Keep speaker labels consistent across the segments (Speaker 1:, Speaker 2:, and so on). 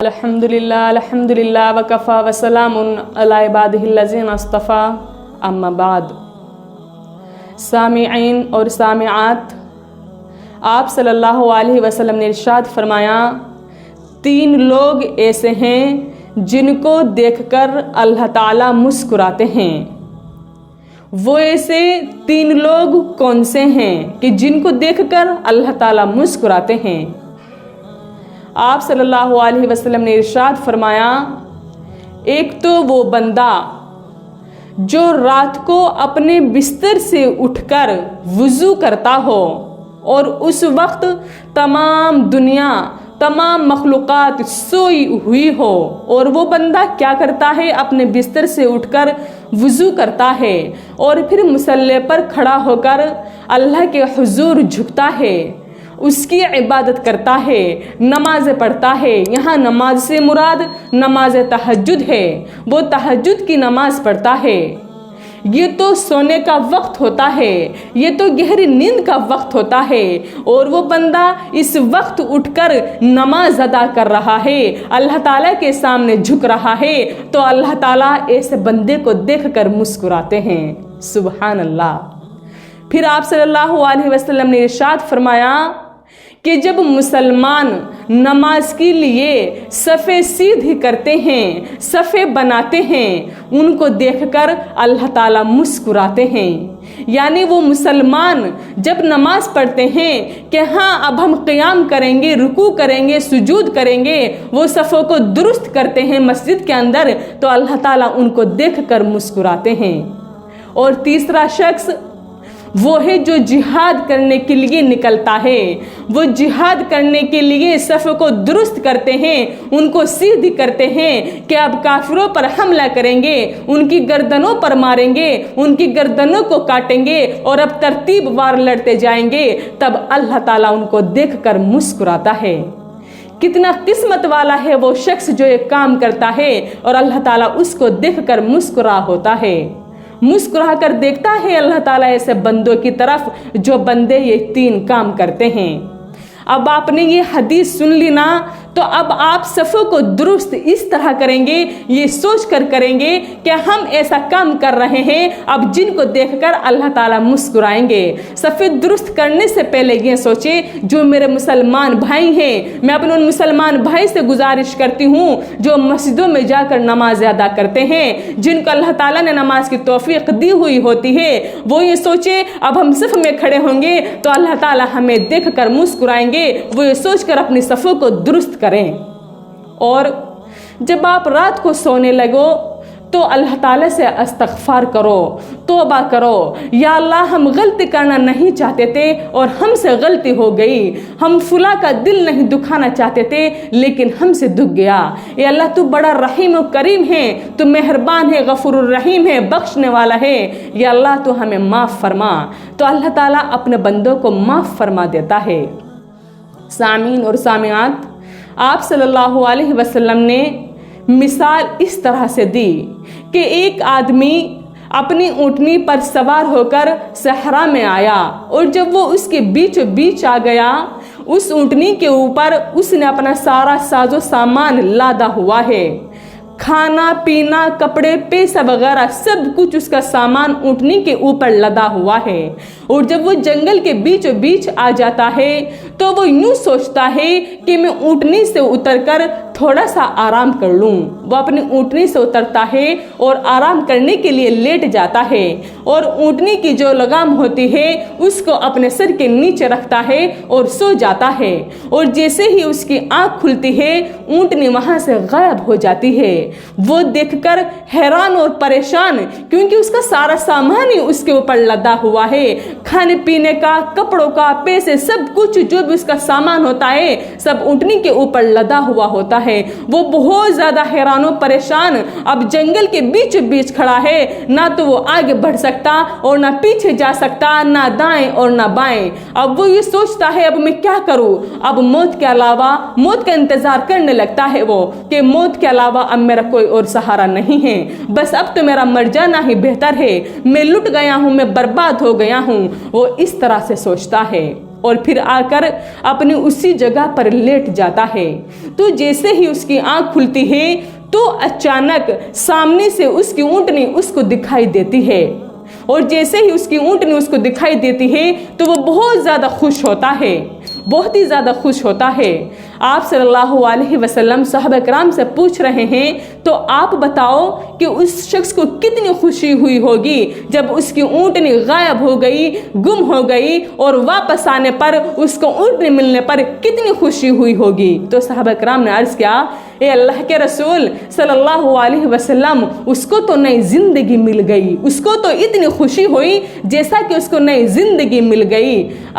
Speaker 1: अल्हम्दुलिल्लाह वकफ़ा वसलामुन अला इबादिहिल्लज़ीना अस्तफ़ा अम्मा बाद। सामिईन और सामिआत, आप सल्लल्लाहु अलैहि वसल्लम ने इरशाद फरमाया, 3 लोग ऐसे हैं जिनको देखकर अल्लाह ताला मुस्कुराते हैं। वो ऐसे 3 लोग कौन से हैं कि जिनको देखकर अल्लाह ताला मुस्कुराते हैं? आप सल्लल्लाहु अलैहि वसल्लम ने इरशाद फरमाया, एक तो वो बंदा जो रात को अपने बिस्तर से उठकर वुज़ू करता हो और उस वक्त तमाम दुनिया, तमाम मखलूक़ात सोई हुई हो, और वो बंदा क्या करता है, अपने बिस्तर से उठकर वुज़ू करता है और फिर मुसल्ले पर खड़ा होकर अल्लाह के हुज़ूर झुकता है, उसकी इबादत करता है, नमाज़ पढ़ता है। यहाँ नमाज से मुराद नमाज तहज्जुद है, वो तहज्जुद की नमाज़ पढ़ता है। ये तो सोने का वक्त होता है, ये तो गहरी नींद का वक्त होता है, और वो बंदा इस वक्त उठकर नमाज अदा कर रहा है, अल्लाह ताला के सामने झुक रहा है, तो अल्लाह ताला ऐसे बंदे को देखकर मुस्कुराते हैं। सुभान अल्लाह। फिर आप सल्लल्लाहु अलैहि वसल्लम ने इरशाद फरमाया कि जब मुसलमान नमाज के लिए सफ़े सीधी करते हैं, सफ़े बनाते हैं, उनको देखकर अल्लाह ताला मुस्कुराते हैं। यानी वो मुसलमान जब नमाज पढ़ते हैं कि हाँ अब हम क़ियाम करेंगे, रुकू करेंगे, सुजूद करेंगे, वो सफ़ों को दुरुस्त करते हैं मस्जिद के अंदर, तो अल्लाह ताला उनको देखकर मुस्कुराते हैं। और तीसरा शख्स वो है जो जिहाद करने के लिए निकलता है, वो जिहाद करने के लिए सफ़ को दुरुस्त करते हैं, उनको सीधी करते हैं कि अब काफिरों पर हमला करेंगे, उनकी गर्दनों पर मारेंगे, उनकी गर्दनों को काटेंगे और अब तरतीबवार लड़ते जाएंगे, तब अल्लाह ताला उनको देखकर मुस्कुराता है। कितना किस्मत वाला है वो शख्स जो ये काम करता है और अल्लाह ताला उसको देखकर मुस्कुरा होता है, मुस्कुरा कर देखता है अल्लाह ताला ऐसे बंदों की तरफ जो बंदे ये 3 काम करते हैं। अब आपने ये हदीस सुन ली ना, तो अब आप सफ़ों को दुरुस्त इस तरह करेंगे, ये सोच कर करेंगे कि हम ऐसा काम कर रहे हैं अब जिनको देखकर अल्लाह ताला मुस्कुराएंगे। सफ़े दुरुस्त करने से पहले ये सोचे, जो मेरे मुसलमान भाई हैं, मैं अपने उन मुसलमान भाई से गुजारिश करती हूँ जो मस्जिदों में जाकर नमाज अदा करते हैं, जिनको अल्लाह ताला ने नमाज की तौफीक दी हुई होती है, वो ये सोचे अब हम सफ़ में खड़े होंगे तो अल्लाह ताला हमें देख कर मुस्कुराएंगे, वो ये सोच कर अपनी सफ़ों को दुरुस्त करें। और जब आप रात को सोने लगो तो अल्लाह ताला से इस्तग़फ़ार करो, तौबा करो, या अल्लाह हम गलती करना नहीं चाहते थे और हमसे गलती हो गई, हम फुला का दिल नहीं दुखाना चाहते थे लेकिन हमसे दुख गया। ये अल्लाह तू बड़ा रहीम और करीम है, तू मेहरबान है, गफूरुर रहीम है, बख्शने वाला है, या अल्लाह तू हमें माफ़ फरमा। तो अल्लाह ताला अपने बंदों को माफ़ फरमा देता है। सामीन और सामिआत, आप सल्लल्लाहु अलैहि वसल्लम ने मिसाल इस तरह से दी कि एक आदमी अपनी ऊँटनी पर सवार होकर सहरा में आया, और जब वो उसके बीचों बीच आ गया, उस ऊँटनी के ऊपर उसने अपना सारा साजो सामान लादा हुआ है, खाना पीना, कपड़े, पैसा वगैरह सब कुछ उसका सामान ऊँटनी के ऊपर लदा हुआ है। और जब वो जंगल के बीचों बीच आ जाता है तो वो यूँ सोचता है कि मैं ऊँटनी से उतरकर थोड़ा सा आराम कर लूँ। वो अपनी ऊँटनी से उतरता है और आराम करने के लिए लेट जाता है, और ऊँटनी की जो लगाम होती है उसको अपने सर के नीचे रखता है और सो जाता है। और जैसे ही उसकी आँख खुलती है ऊँटनी वहाँ से गायब हो जाती है। वो देखकर हैरान और परेशान, क्योंकि उसका सारा सामान ही उसके ऊपर लदा हुआ है, खाने पीने का, कपड़ों का, पैसे, सब कुछ जो भी उसका सामान होता है सब ऊँटनी के ऊपर लदा हुआ होता है। वो बहुत ज्यादा हैरान और परेशान, अब जंगल के बीचों बीच खड़ा है, ना तो वो आगे बढ़ सकता और ना पीछे जा सकता, ना दाएं और ना बाएं। अब वो ये सोचता है अब मैं क्या करूं, अब मौत के अलावा, मौत का इंतजार करने लगता है वो कि मौत के अलावा अब मेरा कोई और सहारा नहीं है, बस अब तो मेरा मर जाना ही बेहतर है, मैं लुट गया हूँ, मैं बर्बाद हो गया हूँ। वो इस तरह से सोचता है। اور پھر آ کر اپنی اسی جگہ پر لیٹ جاتا ہے۔ تو جیسے ہی اس کی آنکھ کھلتی ہے تو اچانک سامنے سے اس کی اونٹنی اس کو دکھائی دیتی ہے، اور جیسے ہی اس کی اونٹنی اس کو دکھائی دیتی ہے تو وہ بہت زیادہ خوش ہوتا ہے، بہت ہی زیادہ خوش ہوتا ہے۔ آپ صلی اللہ علیہ وسلم صحابہ کرام سے پوچھ رہے ہیں تو آپ بتاؤ کہ اس شخص کو کتنی خوشی ہوئی ہوگی جب اس کی اونٹنی غائب ہو گئی، گم ہو گئی، اور واپس آنے پر اس کو اونٹنی ملنے پر کتنی خوشی ہوئی ہوگی۔ تو صحابہ کرام نے عرض کیا، اے اللہ کے رسول صلی اللہ علیہ وسلم، اس کو تو نئی زندگی مل گئی، اس کو تو اتنی خوشی ہوئی جیسا کہ اس کو نئی زندگی مل گئی۔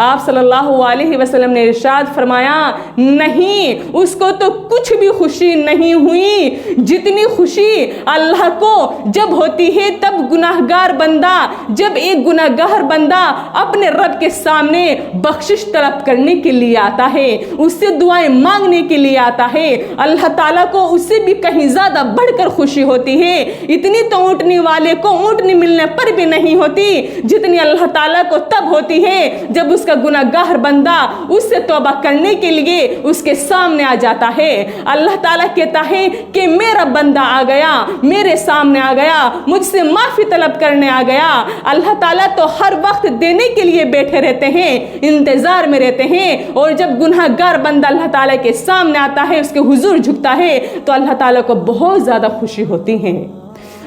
Speaker 1: آپ صلی اللہ علیہ وسلم نے ارشاد فرمایا، نہیں، اس کو تو کچھ بھی خوشی نہیں ہوئی، جتنی خوشی اللہ کو جب ہوتی ہے تب گناہگار بندہ، جب ایک گناہگار بندہ اپنے رب کے سامنے بخشش طلب کرنے کے لیے آتا ہے، اس سے دعائیں مانگنے کے لیے آتا ہے، اللہ تعالیٰ کو اس سے بھی کہیں زیادہ بڑھ کر خوشی ہوتی ہے۔ اتنی تو اونٹنی والے کو اونٹنی ملنے پر بھی نہیں ہوتی جتنی اللہ تعالیٰ کو تب ہوتی ہے جب اس کا گناہگار بندہ اس سے توبہ کرنے کے لیے اس کے سامنے آ جاتا ہے۔ اللہ تعالیٰ کہتا ہے کہ میرا بندہ آ گیا، میرے سامنے آ گیا، مجھ سے معافی طلب کرنے آ گیا۔ اللہ تعالیٰ تو ہر وقت دینے کے لیے بیٹھے رہتے ہیں، انتظار میں رہتے ہیں، اور جب گناہگار بندہ اللہ تعالیٰ کے سامنے آتا ہے، اس کے حضور جھکتا ہے تو اللہ تعالیٰ کو بہت زیادہ خوشی ہوتی ہے۔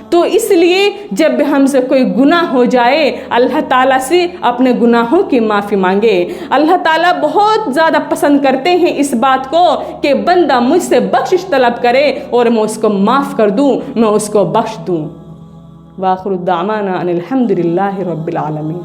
Speaker 1: تو اس لیے جب بھی ہم سے کوئی گناہ ہو جائے، اللہ تعالیٰ سے اپنے گناہوں کی معافی مانگے۔ اللہ تعالیٰ بہت زیادہ پسند کرتے ہیں اس بات کو کہ بندہ مجھ سے بخشش طلب کرے اور میں اس کو معاف کر دوں، میں اس کو بخش دوں۔ وآخر دعوانا ان الحمد للہ رب العالمین۔